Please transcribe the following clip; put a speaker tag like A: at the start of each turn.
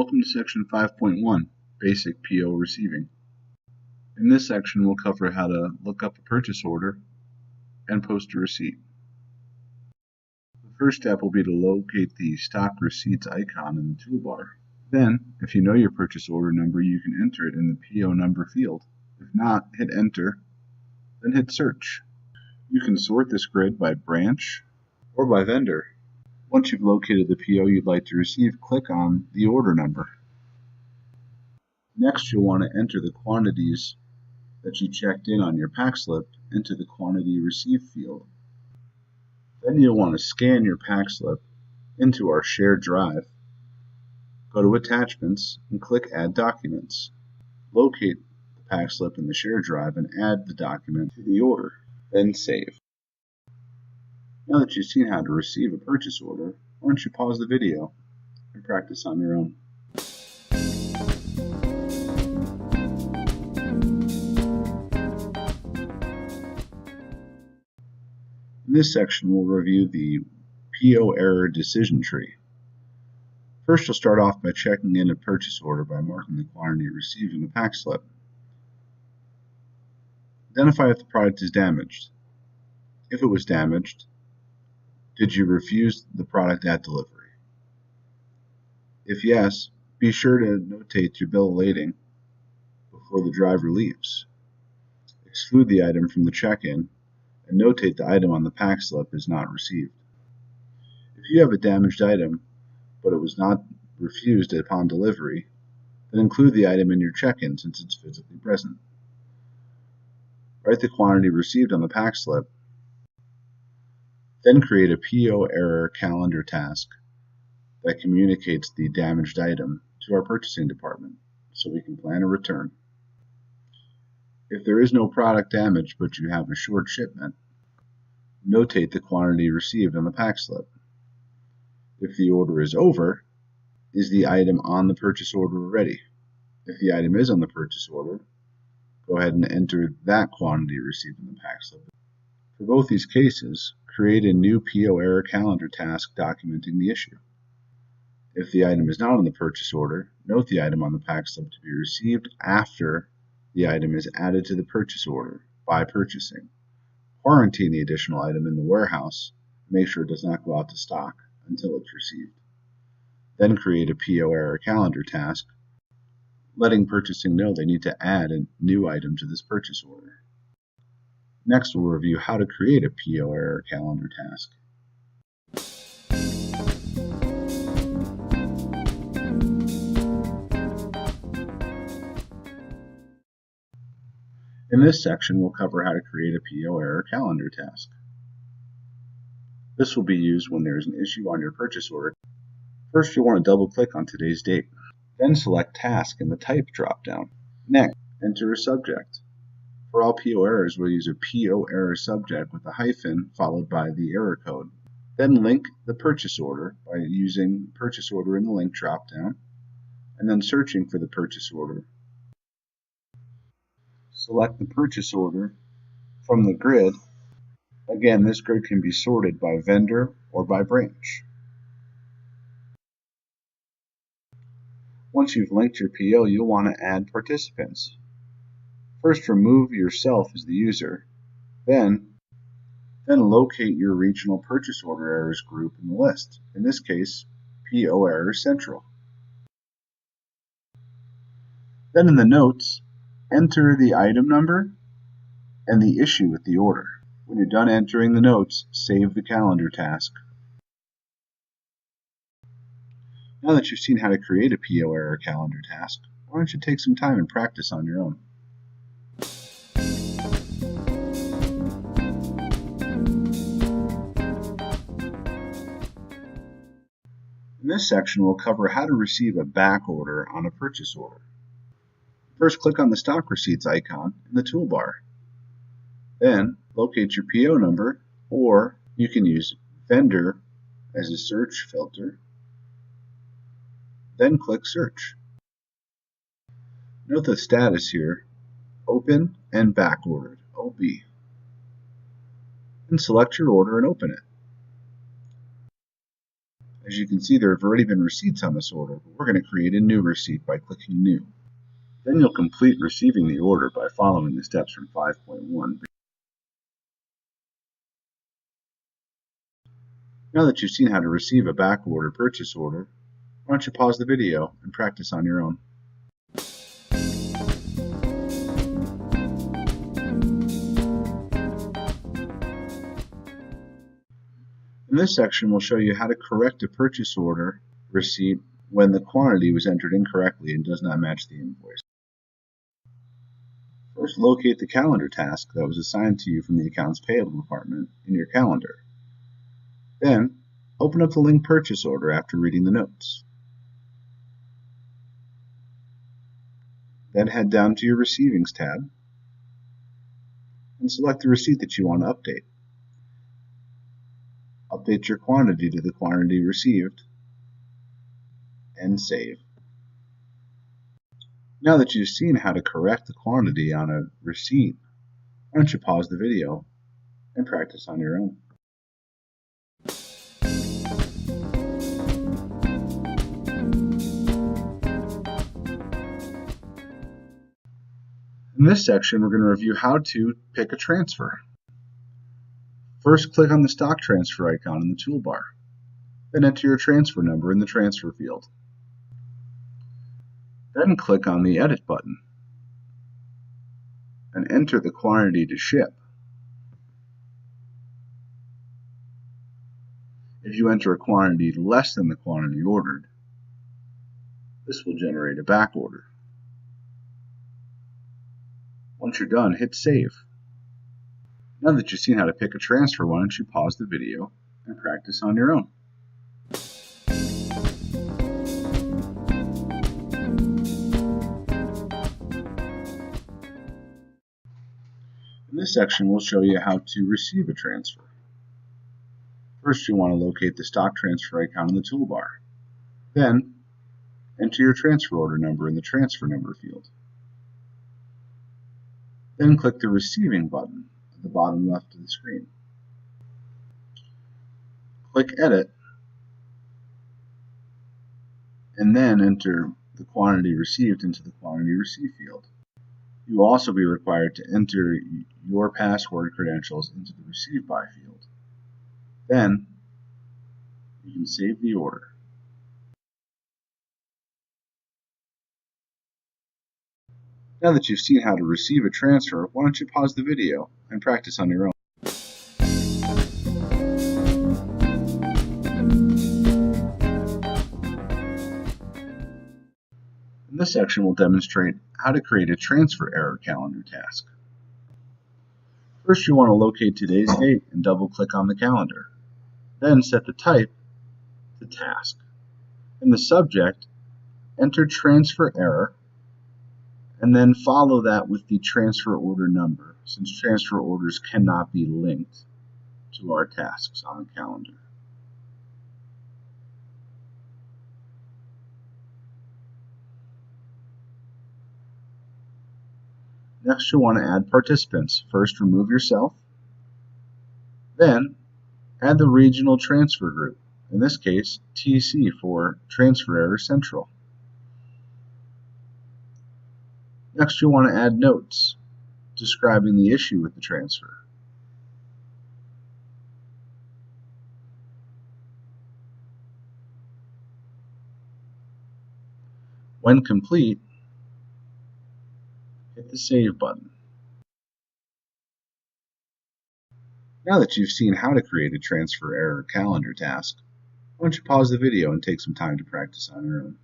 A: Welcome to Section 5.1, Basic PO Receiving. In this section, we'll cover how to look up a purchase order and post a receipt. The first step will be to locate the Stock Receipts icon in the toolbar. Then, if you know your purchase order number, you can enter it in the PO number field. If not, hit Enter, then hit Search. You can sort this grid by branch or by vendor. Once you've located the PO you'd like to receive, click on the order number. Next, you'll want to enter the quantities that you checked in on your pack slip into the Quantity Received field. Then you'll want to scan your pack slip into our shared drive. Go to Attachments and click Add Documents. Locate the pack slip in the shared drive and add the document to the order, then save. Now that you've seen how to receive a purchase order, why don't you pause the video and practice on your own. In this section, we'll review the PO error decision tree. First, you'll start off by checking in a purchase order by marking the quantity received in the pack slip. Identify if the product is damaged. If it was damaged, did you refuse the product at delivery? If yes, be sure to notate your bill of lading before the driver leaves. Exclude the item from the check-in and notate the item on the pack slip is not received. If you have a damaged item, but it was not refused upon delivery, then include the item in your check-in since it's physically present. Write the quantity received on the pack slip. Then create a PO error calendar task that communicates the damaged item to our purchasing department so we can plan a return. If there is no product damage but you have a short shipment, notate the quantity received on the pack slip. If the order is over, is the item on the purchase order already? If the item is on the purchase order, go ahead and enter that quantity received in the pack slip. For both these cases, create a new PO error calendar task documenting the issue. If the item is not on the purchase order, note the item on the pack slip to be received after the item is added to the purchase order by purchasing. Quarantine the additional item in the warehouse and make sure it does not go out to stock until it's received. Then create a PO error calendar task, letting purchasing know they need to add a new item to this purchase order. Next, we'll review how to create a PO error calendar task. In this section, we'll cover how to create a PO error calendar task. This will be used when there is an issue on your purchase order. First, you'll want to double-click on today's date. Then select Task in the Type drop-down. Next, enter a subject. For all PO errors, we'll use a PO error subject with a hyphen followed by the error code. Then link the purchase order by using purchase order in the link dropdown, and then searching for the purchase order. Select the purchase order from the grid. Again, this grid can be sorted by vendor or by branch. Once you've linked your PO, you'll want to add participants. First, remove yourself as the user. Then locate your regional purchase order errors group in the list. In this case, PO Error Central. Then in the notes, enter the item number and the issue with the order. When you're done entering the notes, save the calendar task. Now that you've seen how to create a PO error calendar task, why don't you take some time and practice on your own? In this section, we'll cover how to receive a back order on a purchase order. First, click on the Stock Receipts icon in the toolbar. Then, locate your PO number, or you can use Vendor as a search filter. Then click Search. Note the status here, Open and Back Ordered, OB. And select your order and open it. As As you can see, there have already been receipts on this order, but we're going to create a new receipt by clicking New. Then you'll complete receiving the order by following the steps from 5.1. Now that you've seen how to receive a backorder purchase order, why don't you pause the video and practice on your own. In this section, we'll show you how to correct a purchase order receipt when the quantity was entered incorrectly and does not match the invoice. First, locate the calendar task that was assigned to you from the Accounts Payable department in your calendar. Then, open up the linked purchase order after reading the notes. Then head down to your Receivings tab and select the receipt that you want to update. Update your quantity to the quantity received, and save. Now that you've seen how to correct the quantity on a receipt, why don't you pause the video and practice on your own. In this section, we're going to review how to pick a transfer. First, click on the stock transfer icon in the toolbar. Then enter your transfer number in the transfer field. Then click on the Edit button and enter the quantity to ship. If you enter a quantity less than the quantity ordered, this will generate a back order. Once you're done, hit Save. Now that you've seen how to pick a transfer, why don't you pause the video and practice on your own. In this section, we'll show you how to receive a transfer. First, you want to locate the stock transfer icon in the toolbar. Then, enter your transfer order number in the transfer number field. Then click the Receiving button at the bottom left of the screen. Click Edit, and then enter the quantity received into the quantity received field. You will also be required to enter your password credentials into the Receive By field. Then, you can save the order. Now that you've seen how to receive a transfer, why don't you pause the video and practice on your own. In this section, we'll demonstrate how to create a transfer error calendar task. First, you want to locate today's date and double-click on the calendar. Then set the type to Task. In the subject, enter Transfer Error, and then follow that with the transfer order number, since transfer orders cannot be linked to our tasks on the calendar. Next, you'll want to add participants. First, remove yourself. Then, add the regional transfer group, in this case, TC for Transfer Error Central. Next, you'll want to add notes describing the issue with the transfer. When complete, hit the Save button. Now that you've seen how to create a transfer error calendar task, why don't you pause the video and take some time to practice on your own.